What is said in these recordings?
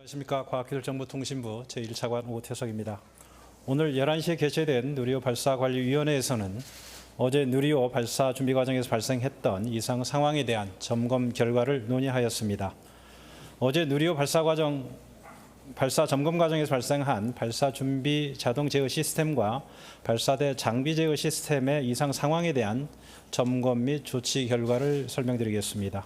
안녕하십니까. 과학기술정보통신부 제1차관 오태석입니다. 오늘 11시에 개최된 누리호 발사관리위원회에서는 어제 누리호 발사 준비 과정에서 발생했던 이상 상황에 대한 점검 결과를 논의하였습니다. 어제 누리호 발사 점검 과정에서 발생한 발사 준비 자동 제어 시스템과 발사대 장비 제어 시스템의 이상 상황에 대한 점검 및 조치 결과를 설명드리겠습니다.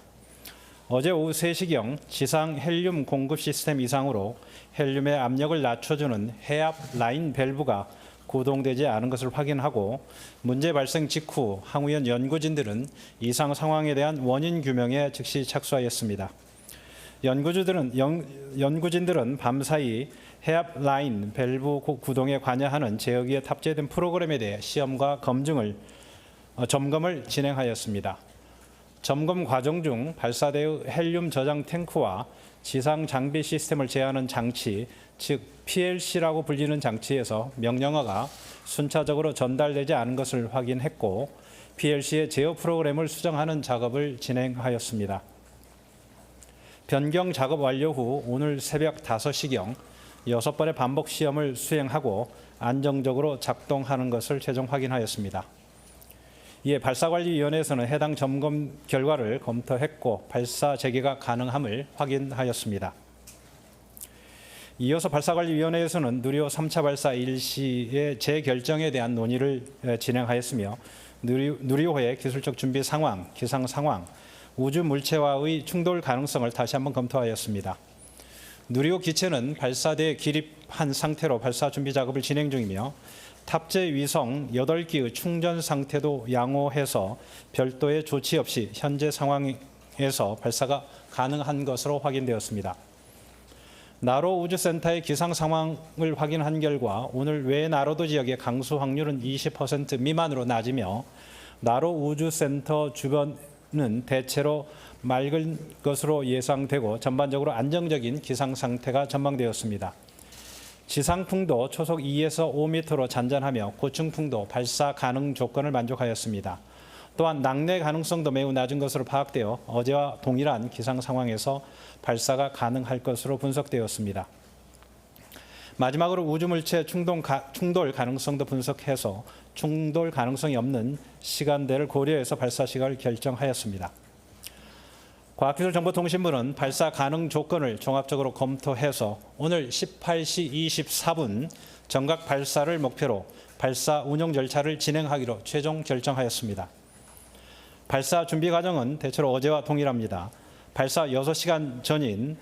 어제 오후 3시경 지상 헬륨 공급 시스템 이상으로 헬륨의 압력을 낮춰주는 해압 라인 밸브가 구동되지 않은 것을 확인하고 문제 발생 직후 항우연 연구진들은 이상 상황에 대한 원인 규명에 즉시 착수하였습니다. 연구진들은 밤사이 해압 라인 밸브 구동에 관여하는 제어기에 탑재된 프로그램에 대해 시험과 점검을 진행하였습니다. 점검 과정 중 발사대의 헬륨 저장 탱크와 지상 장비 시스템을 제어하는 장치, 즉 PLC라고 불리는 장치에서 명령어가 순차적으로 전달되지 않은 것을 확인했고 PLC의 제어 프로그램을 수정하는 작업을 진행하였습니다. 변경 작업 완료 후 오늘 새벽 5시경 6번의 반복 시험을 수행하고 안정적으로 작동하는 것을 최종 확인하였습니다. 이에 발사관리위원회에서는 해당 점검 결과를 검토했고 발사 재개가 가능함을 확인하였습니다. 이어서 발사관리위원회에서는 누리호 3차 발사 일시의 재결정에 대한 논의를 진행하였으며 누리호의 기술적 준비 상황, 기상 상황, 우주 물체와의 충돌 가능성을 다시 한번 검토하였습니다. 누리호 기체는 발사대에 기립한 상태로 발사 준비 작업을 진행 중이며 탑재 위성 8기의 충전 상태도 양호해서 별도의 조치 없이 현재 상황에서 발사가 가능한 것으로 확인되었습니다. 나로 우주센터의 기상 상황을 확인한 결과 오늘 외나로도 지역의 강수 확률은 20% 미만으로 낮으며 나로 우주센터 주변은 대체로 맑은 것으로 예상되고 전반적으로 안정적인 기상 상태가 전망되었습니다. 지상풍도 초속 2에서 5m로 잔잔하며 고층풍도 발사 가능 조건을 만족하였습니다. 또한 낙뢰 가능성도 매우 낮은 것으로 파악되어 어제와 동일한 기상 상황에서 발사가 가능할 것으로 분석되었습니다. 마지막으로 우주물체 충돌 가능성도 분석해서 충돌 가능성이 없는 시간대를 고려해서 발사 시간을 결정하였습니다. 과학기술정보통신부는 발사 가능 조건을 종합적으로 검토해서 오늘 18시 24분 정각 발사를 목표로 발사 운영 절차를 진행하기로 최종 결정하였습니다. 발사 준비 과정은 대체로 어제와 동일합니다. 발사 6시간 전인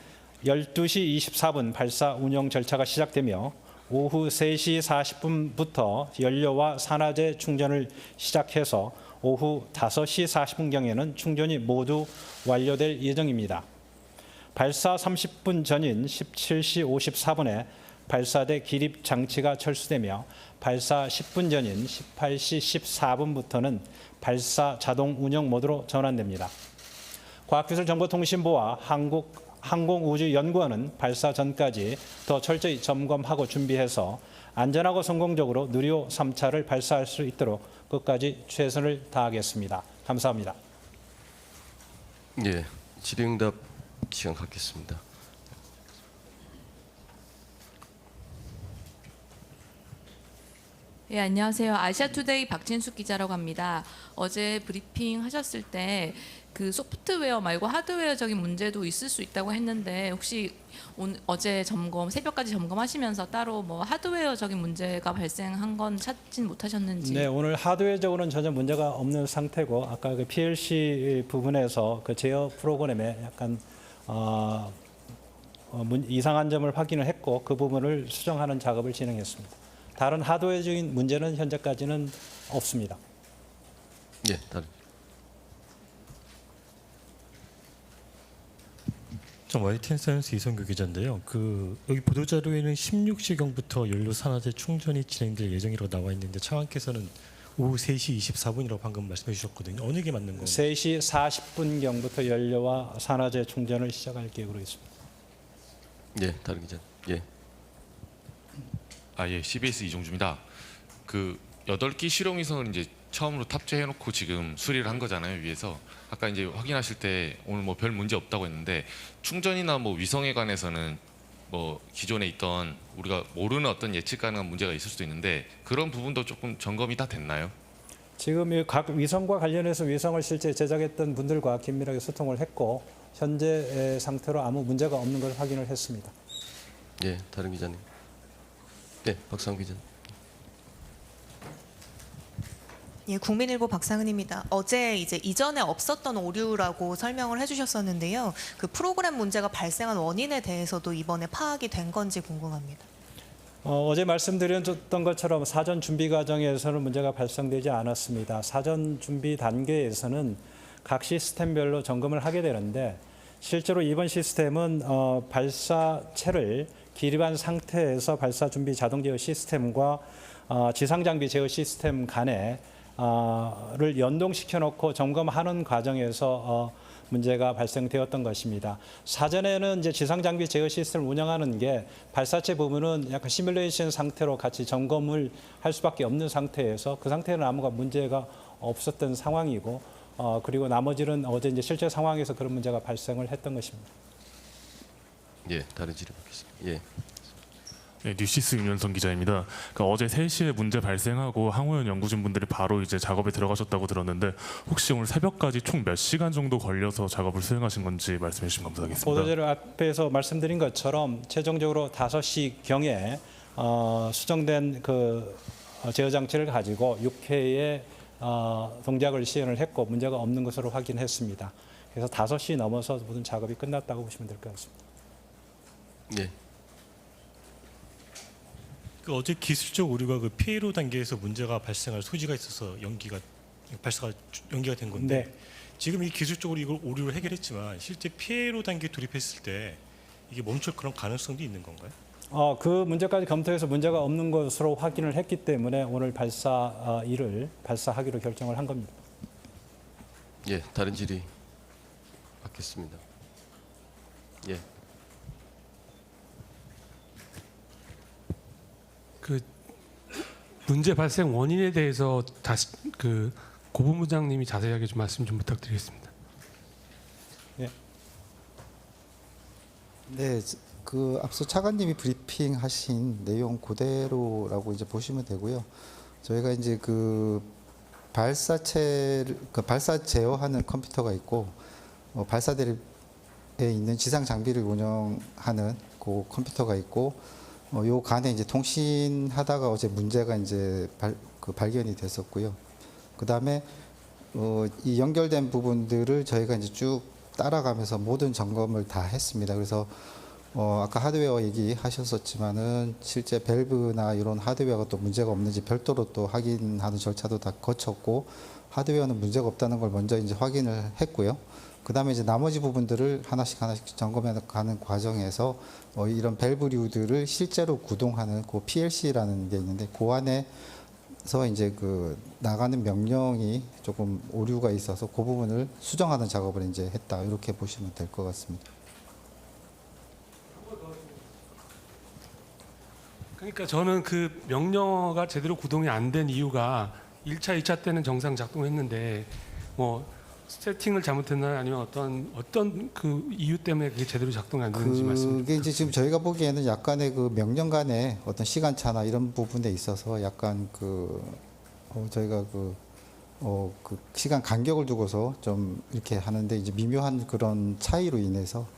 12시 24분 발사 운영 절차가 시작되며 오후 3시 40분부터 연료와 산화제 충전을 시작해서 오후 5시 40분경에는 충전이 모두 완료될 예정입니다. 발사 30분 전인 17시 54분에 발사대 기립 장치가 철수되며 발사 10분 전인 18시 14분부터는 발사 자동 운영 모드로 전환됩니다. 과학기술정보통신부와 항공우주연구원은 발사 전까지 더 철저히 점검하고 준비해서 안전하고 성공적으로 누리호 3차를 발사할 수 있도록 끝까지 최선을 다하겠습니다. 감사합니다. 예, 질의응답 시간 갖겠습니다. 네, 안녕하세요. 아시아투데이 박진숙 기자라고 합니다. 어제 브리핑 하셨을 때 그 소프트웨어 말고 하드웨어적인 문제도 있을 수 있다고 했는데 혹시 어제 새벽까지 점검하시면서 따로 뭐 하드웨어적인 문제가 발생한 건 찾진 못하셨는지? 네, 오늘 하드웨어적으로는 전혀 문제가 없는 상태고 아까 그 PLC 부분에서 그 제어 프로그램에 약간 이상한 점을 확인을 했고 그 부분을 수정하는 작업을 진행했습니다. 다른 하드웨어적인 문제는 현재까지는 없습니다. 예, 다른. YTN 사이언스 이성규 기자인데요. 여기 보도자료에는 16시경부터 연료 산화제 충전이 진행될 예정이라고 나와 있는데 차관께서는 오후 3시 24분이라고 방금 말씀해 주셨거든요. 어느 게 맞는 건가요? 3시 40분경부터 연료와 산화제 충전을 시작할 계획으로 있습니다. 예, 다른 기자. 예. 예, CBS 이종주입니다. 그 8기 실용위성을 이제 처음으로 탑재해놓고 지금 수리를 한 거잖아요, 위에서. 아까 이제 확인하실 때 오늘 뭐 별 문제 없다고 했는데 충전이나 뭐 위성에 관해서는 뭐 기존에 있던 우리가 모르는 어떤 예측 가능한 문제가 있을 수도 있는데 그런 부분도 조금 점검이 다 됐나요? 지금 이 각 위성과 관련해서 위성을 실제 제작했던 분들과 긴밀하게 소통을 했고 현재 상태로 아무 문제가 없는 걸 확인을 했습니다. 예, 다른 기자님. 네, 박상훈 기자. 예, 국민일보 박상은입니다. 어제 이제 이전에 없었던 오류라고 설명을 해주셨었는데요. 그 프로그램 문제가 발생한 원인에 대해서도 이번에 파악이 된 건지 궁금합니다. 어제 말씀드렸던 것처럼 사전 준비 과정에서는 문제가 발생되지 않았습니다. 사전 준비 단계에서는 각 시스템별로 점검을 하게 되는데 실제로 이번 시스템은 발사체를 기립한 상태에서 발사 준비 자동 제어 시스템과 지상 장비 제어 시스템 간에 를 연동시켜 놓고 점검하는 과정에서 문제가 발생되었던 것입니다. 사전에는 이제 지상 장비 제어 시스템을 운영하는 게 발사체 부분은 약간 시뮬레이션 상태로 같이 점검을 할 수밖에 없는 상태에서 그 상태는 아무가 문제가 없었던 상황이고 그리고 나머지는 어제 이제 실제 상황에서 그런 문제가 발생을 했던 것입니다. 예, 다른 질의 받겠습니다. 예. 네, 뉴시스 윤현성 기자입니다. 그러니까 어제 3시에 문제 발생하고 항우연 연구진 분들이 바로 이제 작업에 들어가셨다고 들었는데 혹시 오늘 새벽까지 총 몇 시간 정도 걸려서 작업을 수행하신 건지 말씀해 주시면 감사하겠습니다. 보도자료 앞에서 말씀드린 것처럼 최종적으로 5시경에 수정된 그 제어 장치를 가지고 6회의 동작을 시연을 했고 문제가 없는 것으로 확인했습니다. 그래서 5시 넘어서 모든 작업이 끝났다고 보시면 될 것 같습니다. 예. 그 어제 기술적 오류가 그 피해로 단계에서 문제가 발생할 소지가 있어서 발사가 연기가 된 건데 네. 지금 이 기술적으로 이걸 오류를 해결했지만 실제 피해로 단계 돌입했을 때 이게 멈출 그런 가능성도 있는 건가요? 그 문제까지 검토해서 문제가 없는 것으로 확인을 했기 때문에 오늘 발사하기로 결정을 한 겁니다. 예, 다른 질의 받겠습니다. 예. 그 문제 발생 원인에 대해서 다시 그 고본부장님이 자세하게 좀 말씀 좀 부탁드리겠습니다. 네, 그 앞서 차관님이 브리핑하신 내용 그대로라고 이제 보시면 되고요. 저희가 이제 그 발사 제어하는 컴퓨터가 있고 발사대에 있는 지상 장비를 운영하는 그 컴퓨터가 있고 요 간에 이제 통신하다가 어제 문제가 이제 발견이 됐었고요. 그 다음에 이 연결된 부분들을 저희가 이제 쭉 따라가면서 모든 점검을 다 했습니다. 그래서 아까 하드웨어 얘기하셨었지만은 실제 밸브나 이런 하드웨어가 또 문제가 없는지 별도로 또 확인하는 절차도 다 거쳤고 하드웨어는 문제가 없다는 걸 먼저 이제 확인을 했고요. 그 다음에 이제 나머지 부분들을 하나씩 점검해 가는 과정에서 이런 밸브류들을 실제로 구동하는 그 PLC라는 게 있는데 그 안에서 이제 그 나가는 명령이 조금 오류가 있어서 그 부분을 수정하는 작업을 이제 했다 이렇게 보시면 될 것 같습니다. 그러니까 저는 그 명령어가 제대로 구동이 안 된 이유가 1차, 2차 때는 정상 작동했는데 뭐 세팅을 잘못했나요? 아니면 어떤 그 이유 때문에 그게 제대로 작동이 안 되는지 말씀. 그게 이제 지금 저희가 보기에는 약간의 그 명령 간의 어떤 시간차나 이런 부분에 있어서 약간 저희가 그 시간 간격을 두고서 좀 이렇게 하는데 이제 미묘한 그런 차이로 인해서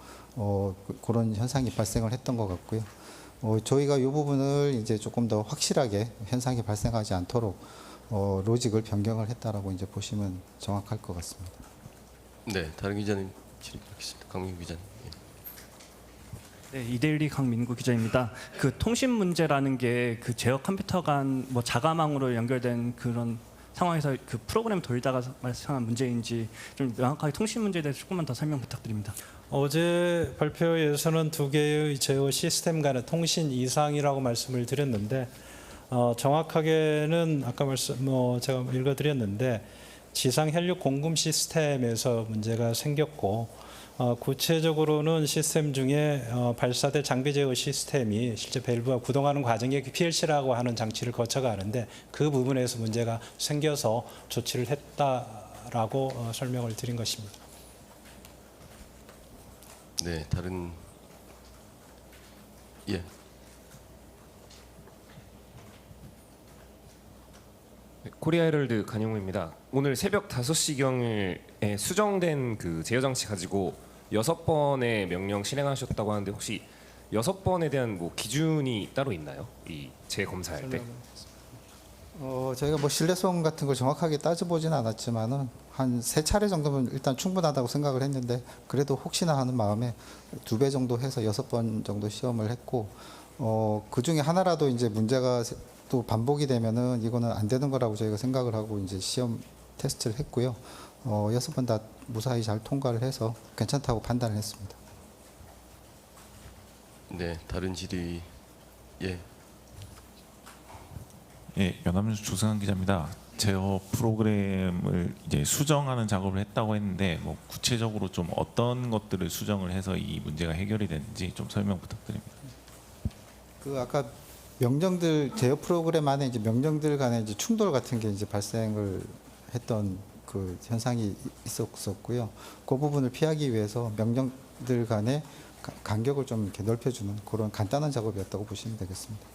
그런 현상이 발생을 했던 것 같고요. 저희가 이 부분을 이제 조금 더 확실하게 현상이 발생하지 않도록 로직을 변경을 했다라고 이제 보시면 정확할 것 같습니다. 네, 다른 기자님 질의 받겠습니다. 강민구 기자님. 예. 네, 이데일리 강민구 기자입니다. 그 통신 문제라는 게 그 제어 컴퓨터 간 뭐 자가망으로 연결된 그런 상황에서 그 프로그램 돌다가 발생한 문제인지 좀 명확하게 통신 문제에 대해서 조금만 더 설명 부탁드립니다. 어제 발표에서는 두 개의 제어 시스템 간의 통신 이상이라고 말씀을 드렸는데 정확하게는 아까 제가 읽어드렸는데 지상 혈육 공급 시스템에서 문제가 생겼고 구체적으로는 시스템 중에 발사대 장비 제어 시스템이 실제 밸브가 구동하는 과정에 PLC라고 하는 장치를 거쳐가는데 그 부분에서 문제가 생겨서 조치를 했다라고 설명을 드린 것입니다. 네, 다른 예. 코리아 헤럴드 간용우입니다. 오늘 새벽 5시경에 수정된 그 제어 장치 가지고 6번의 명령 실행하셨다고 하는데 혹시 6번에 대한 뭐 기준이 따로 있나요? 이 재검사할 때. 저희가 뭐 신뢰성 같은 걸 정확하게 따져보지는 않았지만은 한 3차례 정도면 일단 충분하다고 생각을 했는데 그래도 혹시나 하는 마음에 2배 정도 해서 6번 정도 시험을 했고 그 중에 하나라도 이제 문제가 또 반복이 되면은 이거는 안 되는 거라고 저희가 생각을 하고 이제 시험 테스트를 했고요. 6번 다 무사히 잘 통과를 해서 괜찮다고 판단을 했습니다. 네, 다른 질의. 예. 예, 연합뉴스 조승환 기자입니다. 제어 프로그램을 이제 수정하는 작업을 했다고 했는데 뭐 구체적으로 좀 어떤 것들을 수정을 해서 이 문제가 해결이 됐는지 좀 설명 부탁드립니다. 그 아까 명령들 제어 프로그램 안에 이제 명령들 간의 이제 충돌 같은 게 이제 발생을 했던 그 현상이 있었고요. 그 부분을 피하기 위해서 명령들 간의 간격을 좀 이렇게 넓혀주는 그런 간단한 작업이었다고 보시면 되겠습니다.